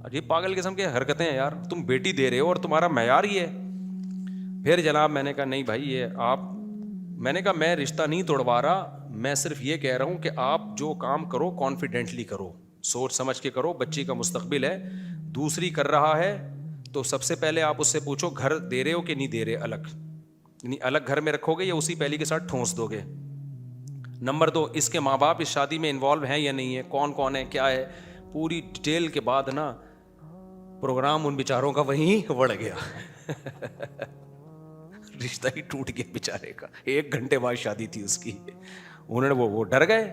عجیب پاگل قسم کی حرکتیں ہیں یار, تم بیٹی دے رہے ہو اور تمہارا معیار ہی ہے. پھر جناب میں نے کہا نہیں بھائی یہ آپ, میں نے کہا میں رشتہ نہیں توڑوا رہا, میں صرف یہ کہہ رہا ہوں کہ آپ جو کام کرو کانفیڈنٹلی کرو, سوچ سمجھ کے کرو, بچی کا مستقبل ہے. دوسری کر رہا ہے تو سب سے پہلے آپ اس سے پوچھو گھر دے رہے ہو کہ نہیں دے رہے, الگ یعنی الگ گھر میں رکھو گے یا اسی پہلی کے ساتھ ٹھونس دو گے. نمبر 2, اس کے ماں باپ اس شادی میں انوالو ہیں یا نہیں ہے, کون کون ہے, کیا ہے, پوری ڈیٹیل کے بعد نا پروگرام ان بیچاروں کا وہیں بڑھ گیا. رشتہ ہی ٹوٹ گیا بیچارے کا. 1 گھنٹے بعد شادی تھی اس کی. انہوں نے وہ ڈر گئے,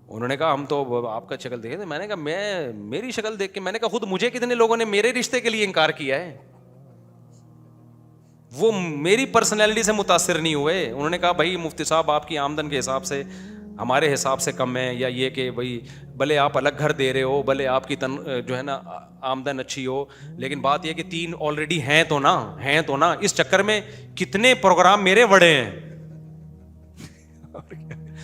انہوں نے کہا ہم تو آپ کا شکل دیکھے تھے. میں نے کہا میں میری شکل دیکھ کے, میں نے کہا خود مجھے کتنے لوگوں نے میرے رشتے کے لیے انکار کیا ہے, وہ میری پرسنالٹی سے متاثر نہیں ہوئے. انہوں نے کہا بھائی مفتی صاحب آپ کی آمدن کے حساب سے ہمارے حساب سے کم ہے, یا یہ کہ بھائی بھلے آپ الگ گھر دے رہے ہو, بھلے آپ کی جو ہے نا آمدن اچھی ہو, لیکن بات یہ کہ 3 آلریڈی ہیں تو نا, اس چکر میں کتنے پروگرام میرے بڑے ہیں.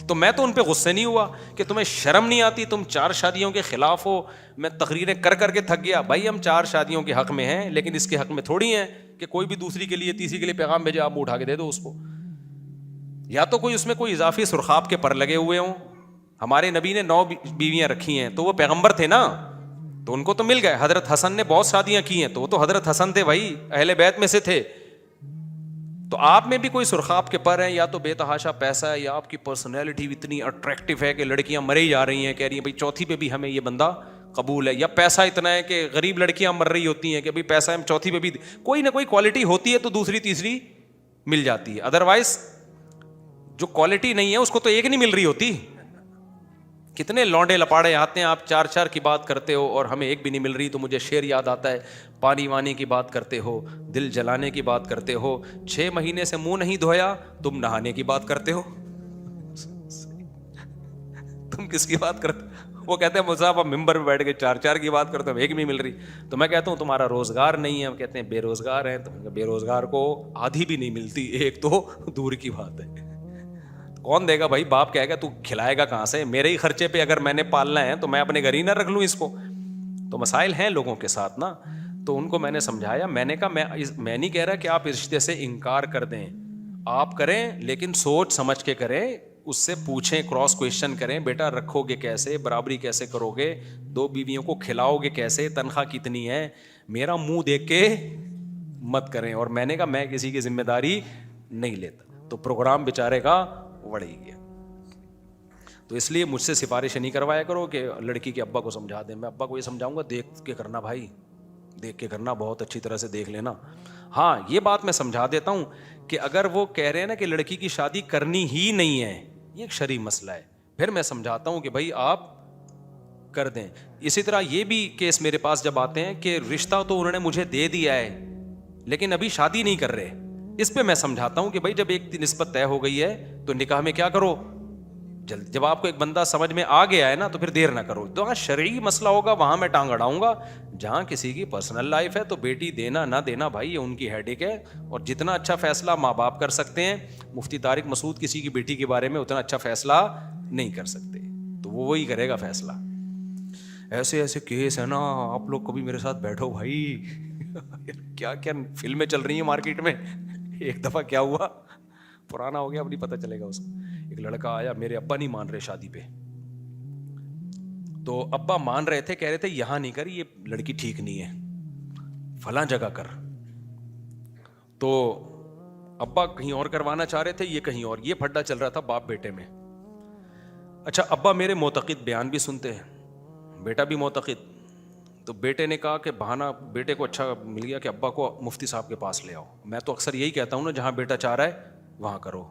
تو میں تو ان پہ غصے نہیں ہوا کہ تمہیں شرم نہیں آتی, تم 4 شادیوں کے خلاف ہو. میں تقریریں کر کے تھک گیا. بھائی ہم 4 شادیوں کے حق میں ہیں, لیکن اس کے حق میں تھوڑی ہیں کہ کوئی بھی دوسری کے لیے تیسری کے لیے پیغام بھیجے آپ اٹھا کے دے دو اس کو. یا تو کوئی اس میں کوئی اضافی سرخاب کے پر لگے ہوئے ہوں. ہمارے نبی نے 9 بیویاں رکھی ہیں تو وہ پیغمبر تھے نا, تو ان کو تو مل گئے. حضرت حسن نے بہت شادیاں کی ہیں تو وہ تو حضرت حسن تھے بھائی, اہل بیت میں سے تھے. تو آپ میں بھی کوئی سرخاب کے پر ہیں, یا تو بے تحاشا پیسہ ہے, یا آپ کی پرسنالٹی اتنی اٹریکٹیو ہے کہ لڑکیاں مرے ہی جا رہی ہیں, کہہ رہی ہیں بھائی چوتھی پہ بھی ہمیں یہ بندہ قبول ہے, یا پیسہ اتنا ہے کہ غریب لڑکیاں مر رہی ہوتی ہیں کہ بھائی پیسہ ہم چوتھی پہ بھی, کوئی نہ کوئی کوالٹی ہوتی ہے تو دوسری تیسری مل جاتی ہے. ادروائز جو کوالٹی نہیں ہے اس کو تو ایک نہیں مل رہی ہوتی. کتنے لونڈے لپاڑے آتے ہیں, آپ 4 کی بات کرتے ہو اور ہمیں ایک بھی نہیں مل رہی. تو مجھے شعر یاد آتا ہے, پانی وانی کی بات کرتے ہو, دل جلانے کی بات کرتے ہو, 6 مہینے سے منہ نہیں دھویا, تم نہانے کی بات کرتے ہو. تم کس کی بات کرتے؟ وہ کہتے ہیں مصعب آپ ممبر پہ بیٹھ کے 4 کی بات کرتے ہو, ایک بھی مل رہی. تو میں کہتا ہوں تمہارا روزگار نہیں ہے. ہم کہتے ہیں بے روزگار ہیں. تو بے روزگار کو آدھی بھی نہیں ملتی, ایک تو دور کی بات ہے. کون دے گا بھائی, باپ کہے گا تو کھلائے گا کہاں سے, میرے ہی خرچے پہ اگر میں نے پالنا ہے تو میں اپنے گھر ہی نہ رکھ لوں اس کو. تو مسائل ہیں لوگوں کے ساتھ نا. تو ان کو میں نے سمجھایا, میں نے کہا میں نہیں کہہ رہا کہ آپ اس رشتے سے انکار کر دیں, آپ کریں لیکن سوچ سمجھ کے کریں, اس سے پوچھیں, کراس کویشچن کریں, بیٹا رکھو گے کیسے, برابری کیسے کرو گے, 2 بیویوں کو کھلاؤ گے کیسے, تنخواہ کتنی ہے, میرا منہ دیکھ کے مت کریں. اور میں نے کہا میں کسی کی ذمہ داری نہیں لیتا. تو پروگرام بیچارے کا بڑھ ہی گیا. تو اس لیے مجھ سے سفارش نہیں کروایا کرو کہ لڑکی کے ابا کو سمجھا دیں. میں ابا کو یہ سمجھاؤں گا دیکھ کے کرنا بھائی, دیکھ کے کرنا, بہت اچھی طرح سے دیکھ لینا. ہاں یہ بات میں سمجھا دیتا ہوں کہ اگر وہ کہہ رہے ہیں نا کہ لڑکی کی شادی کرنی ہی نہیں ہے, یہ ایک شرعی مسئلہ ہے, پھر میں سمجھاتا ہوں کہ بھائی آپ کر دیں. اسی طرح یہ بھی کیس میرے پاس جب آتے ہیں کہ رشتہ تو انہوں نے مجھے دے دیا ہے لیکن ابھی شادی نہیں کر رہے, اس پہ میں سمجھاتا ہوں کہ بھائی جب ایک نسبت طے ہو گئی ہے تو نکاح میں کیا کرو جلد. جب آپ کو ایک بندہ سمجھ میں آ گیا ہے نا تو پھر دیر نہ کرو. جہاں شرعی مسئلہ ہوگا وہاں میں ٹانگ اڑاؤں گا. جہاں کسی کی پرسنل لائف ہے تو بیٹی دینا نہ دینا بھائی یہ ان کی ہیڈیک ہے, اور جتنا اچھا فیصلہ ماں باپ کر سکتے ہیں, مفتی طارق مسعود کسی کی بیٹی کے بارے میں اتنا اچھا فیصلہ نہیں کر سکتے, تو وہ وہی کرے گا فیصلہ. ایسے کیس ہے نا, آپ لوگ کبھی میرے ساتھ بیٹھو بھائی, کیا کیا فلمیں چل رہی ہیں مارکیٹ میں. ایک دفعہ کیا ہوا, پرانا ہو گیا اب نہیں پتہ چلے گا اس کو. ایک لڑکا آیا, میرے ابا نہیں مان رہے شادی پہ, تو ابا مان رہے تھے, کہہ رہے تھے یہاں نہیں کر, یہ لڑکی ٹھیک نہیں ہے, فلاں جگہ کر. تو ابا کہیں اور کروانا چاہ رہے تھے, یہ کہیں اور. یہ پھڈا چل رہا تھا باپ بیٹے میں. اچھا ابا میرے معتقد بیان بھی سنتے ہیں, بیٹا بھی معتقد. تو بیٹے نے کہا کہ بہانہ بیٹے کو اچھا مل گیا کہ ابا کو مفتی صاحب کے پاس لے آؤ. میں تو اکثر یہی کہتا ہوں نا, جہاں بیٹا چاہ رہا ہے وہاں کرو.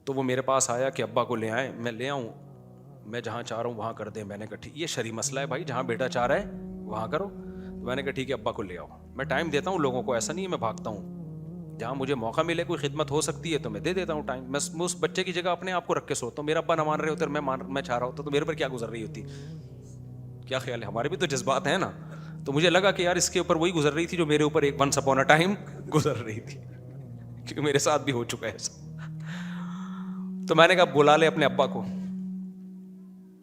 تو وہ میرے پاس آیا کہ ابا کو لے آئیں, میں لے آؤں, میں جہاں چاہ رہا ہوں وہاں کر دیں. میں نے کہا ٹھیک, یہ شرعی مسئلہ ہے بھائی, جہاں بیٹا چاہ رہا ہے وہاں کرو. تو میں نے کہا ٹھیک ہے ابا کو لے آؤ. میں ٹائم دیتا ہوں لوگوں کو, ایسا نہیں ہے میں بھاگتا ہوں. جہاں مجھے موقع ملے, کوئی خدمت ہو سکتی ہے تو میں دے دیتا ہوں ٹائم. میں اس بچے کی جگہ اپنے آپ کو رکھ کے سوتا ہوں. میرا ابا نہ مان رہے ہوتے اور میں چاہ رہا ہوتا تو میرے پر کیا گزر رہی ہوتی. کیا خیال ہے, ہمارے بھی تو جذبات ہیں نا. تو مجھے لگا کہ یار اس کے اوپر وہی گزر رہی تھی جو میرے اوپر ایک ونس اپون اے ٹائم گزر رہی تھی, کیونکہ میرے ساتھ بھی ہو چکا ہے ایسا. تو میں نے کہا بلا لے اپنے ابا کو.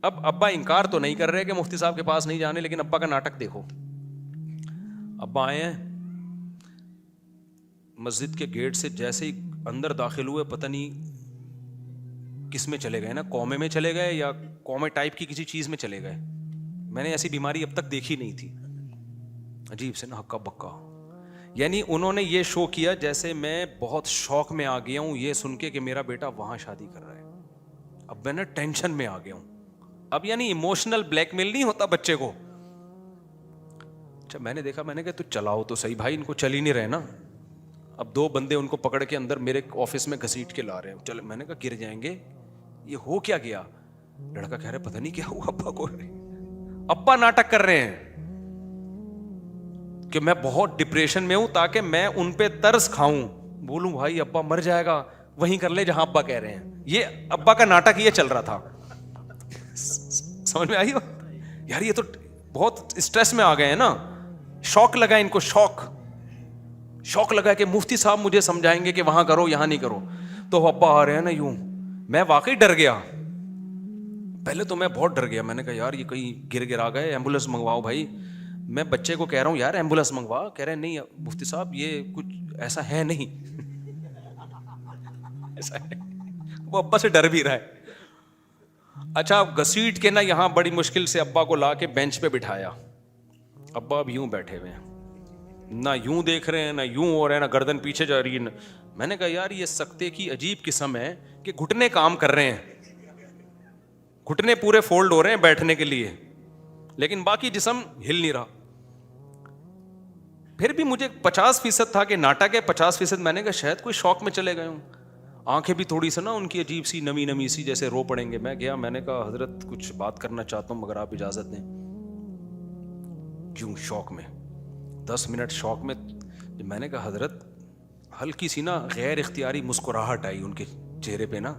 اب ابا انکار تو نہیں کر رہے کہ مفتی صاحب کے پاس نہیں جانے, لیکن ابا کا ناٹک دیکھو. ابا آئے ہیں مسجد کے گیٹ سے, جیسے ہی اندر داخل ہوئے پتہ نہیں کس میں چلے گئے نا, قومے میں چلے گئے یا قومے ٹائپ کی کسی چیز میں چلے گئے. میں نے ایسی بیماری اب تک دیکھی نہیں تھی, عجیب سے نا ہکا بکا. یعنی انہوں نے یہ شو کیا جیسے میں بہت شوق میں آ گیا ہوں یہ سن کے کہ میرا بیٹا وہاں شادی کر رہا ہے. اب میں نا ٹینشن میں آ گیا ہوں. اب یعنی ایموشنل بلیک میل نہیں ہوتا بچے کو. اچھا میں نے دیکھا, میں نے کہا تو چلاؤ تو صحیح بھائی, ان کو چل ہی نہیں رہے نا. اب 2 بندے ان کو پکڑ کے اندر میرے آفس میں گھسیٹ کے لا رہے ہیں. چل میں نے کہا گر جائیں گے, یہ ہو کیا گیا؟ لڑکا کہہ رہا پتہ نہیں کیا ہوا ابا کو. ابا ناٹک کر رہے ہیں کہ میں بہت ڈپریشن میں ہوں تاکہ میں ان پہ ترس کھاؤں. بولوں بھائی ابا مر جائے گا, وہیں کر لے جہاں ابا کہہ رہے ہیں. یہ ابا کا ناٹک یہ چل رہا تھا. سمجھ میں آئی ہو یار؟ یہ تو بہت اسٹریس میں آ گئے ہیں نا. شوق لگا ان کو, شوق لگا کہ مفتی صاحب مجھے سمجھائیں گے کہ وہاں کرو یہاں نہیں کرو. تو ابا آ رہے ہیں نا یوں. میں واقعی ڈر گیا, پہلے تو میں بہت ڈر گیا. میں نے کہا یار یہ کہیں گر آ گئے, ایمبولینس منگواؤ بھائی. میں بچے کو کہہ رہا ہوں یار ایمبولینس منگوا, کہہ رہے ہیں نہیں مفتی صاحب یہ کچھ ایسا ہے نہیں. ایسا ہے, وہ ابا سے ڈر بھی رہا ہے. اچھا گھسیٹ کے نا یہاں بڑی مشکل سے ابا کو لا کے بینچ پہ بٹھایا. ابا اب یوں بیٹھے ہوئے ہیں, نہ یوں دیکھ رہے ہیں نہ یوں ہو رہے ہیں, نہ گردن پیچھے جا رہی ہے. میں نے کہا یار یہ سکتے کی عجیب قسم ہے کہ گھٹنے کام کر رہے ہیں, گھٹنے پورے فولڈ ہو رہے ہیں بیٹھنے کے لیے, لیکن باقی جسم ہل نہیں رہا. پھر بھی مجھے 50% تھا کہ ناٹک ہے, 50% میں نے کہا شاید کوئی شوق میں چلے گئے ہوں. آنکھیں بھی تھوڑی سی نا ان کی عجیب سی نمی سی جیسے رو پڑیں گے. میں گیا, میں نے کہا حضرت کچھ بات کرنا چاہتا ہوں مگر آپ اجازت دیں. کیوں؟ شوق میں 10 منٹ شوق میں. میں نے کہا حضرت, ہلکی سی نا غیر اختیاری مسکراہٹ آئی ان کے چہرے پہ نا.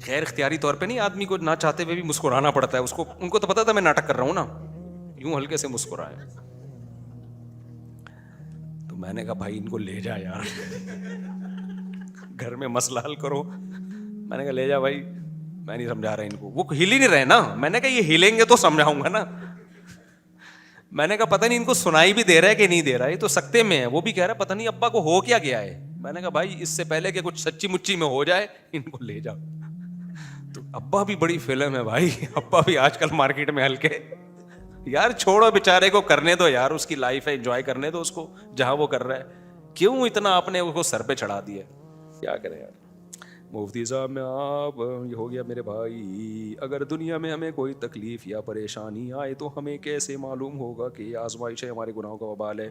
غیر اختیاری طور پہ نہیں, آدمی کو نہ چاہتے ہوئے بھی مسکرانا پڑتا ہے اس کو. ان کو تو پتا تھا میں ناٹک کر رہا ہوں نا, یوں ہلکے سے مسکرائے. تو میں نے کہا بھائی ان کو لے جا یار, گھر میں مسئلہ حل کرو. میں نے کہا لے جا بھائی, میں نہیں سمجھا رہا ان کو. وہ ہل ہی نہیں رہے نا. میں نے کہا یہ ہلیں گے تو سمجھاؤں گا نا. میں نے کہا پتہ نہیں ان کو سنائی بھی دے رہا ہے کہ نہیں دے رہا, یہ تو سکتے میں ہے. وہ بھی کہہ رہا پتہ نہیں ابا کو ہو کیا گیا ہے. میں نے کہا بھائی اس سے پہلے کہ کچھ سچی مچی میں ہو جائے ان کو لے جاؤ. تو ابا بھی بڑی فلم ہے بھائی, ابا بھی آج کل مارکیٹ میں ہلکے. یار چھوڑو بیچارے کو, کرنے دو یار, اس کی لائف ہے, انجوائے کرنے دو اس کو جہاں وہ کر رہا ہے. کیوں اتنا آپ نے اس کو سر پہ چڑھا دیا؟ کیا کریں یار. مفتی صاحب میں آپ یہ ہو گیا میرے بھائی. اگر دنیا میں ہمیں کوئی تکلیف یا پریشانی آئے تو ہمیں کیسے معلوم ہوگا کہ یہ آزمائش ہے, ہمارے گناہوں کا وبال ہے؟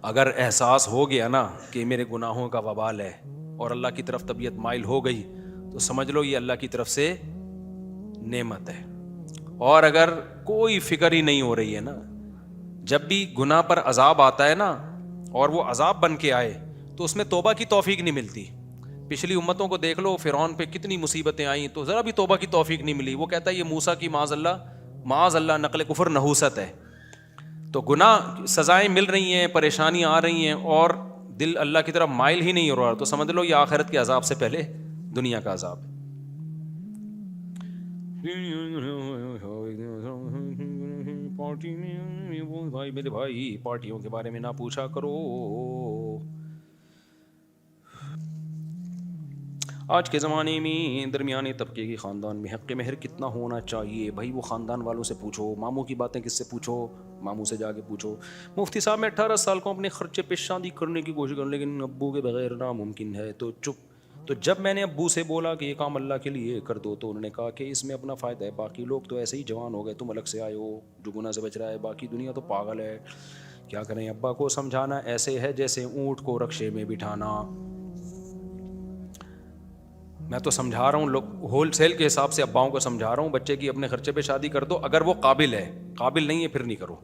اگر احساس ہو گیا نا کہ میرے گناہوں کا وبال ہے اور اللہ کی طرف طبیعت مائل ہو گئی تو سمجھ لو یہ اللہ کی طرف سے نعمت ہے. اور اگر کوئی فکر ہی نہیں ہو رہی ہے نا, جب بھی گناہ پر عذاب آتا ہے نا اور وہ عذاب بن کے آئے تو اس میں توبہ کی توفیق نہیں ملتی. پچھلی امتوں کو دیکھ لو, فرعون پہ کتنی مصیبتیں آئیں تو ذرا بھی توبہ کی توفیق نہیں ملی. وہ کہتا ہے یہ موسیٰ کی معاذ اللہ نقل کفر نحوست ہے. تو گناہ سزائیں مل رہی ہیں, پریشانیاں آ رہی ہیں اور دل اللہ کی طرف مائل ہی نہیں ہو رہا, تو سمجھ لو یہ آخرت کے عذاب سے پہلے دنیا کا عذاب ہے. پارٹی میں بھائی میرے بھائی پارٹیوں کے بارے میں نہ پوچھا کرو. آج کے زمانے میں درمیانے طبقے کی خاندان میں حق مہر کتنا ہونا چاہیے؟ بھائی وہ خاندان والوں سے پوچھو, ماموں کی باتیں کس سے پوچھو, ماموں سے جا کے پوچھو. مفتی صاحب میں 18 سال کو اپنے خرچے پہ شادی کرنے کی کوشش کروں لیکن ابو کے بغیر ناممکن ہے. تو چپ. تو جب میں نے ابو سے بولا کہ یہ کام اللہ کے لیے کر دو تو انہوں نے کہا کہ اس میں اپنا فائدہ ہے, باقی لوگ تو ایسے ہی جوان ہو گئے, تم الگ سے آئے ہو جو گناہ سے بچ رہا ہے, باقی دنیا تو پاگل ہے. کیا کریں, ابا کو سمجھانا ایسے ہے جیسے اونٹ کو رکشے میں بٹھانا. میں تو سمجھا رہا ہوں, ہول سیل کے حساب سے اباؤں کو سمجھا رہا ہوں, بچے کی اپنے خرچے پہ شادی کر دو, اگر وہ قابل ہے, قابل نہیں ہے پھر نہیں کرو.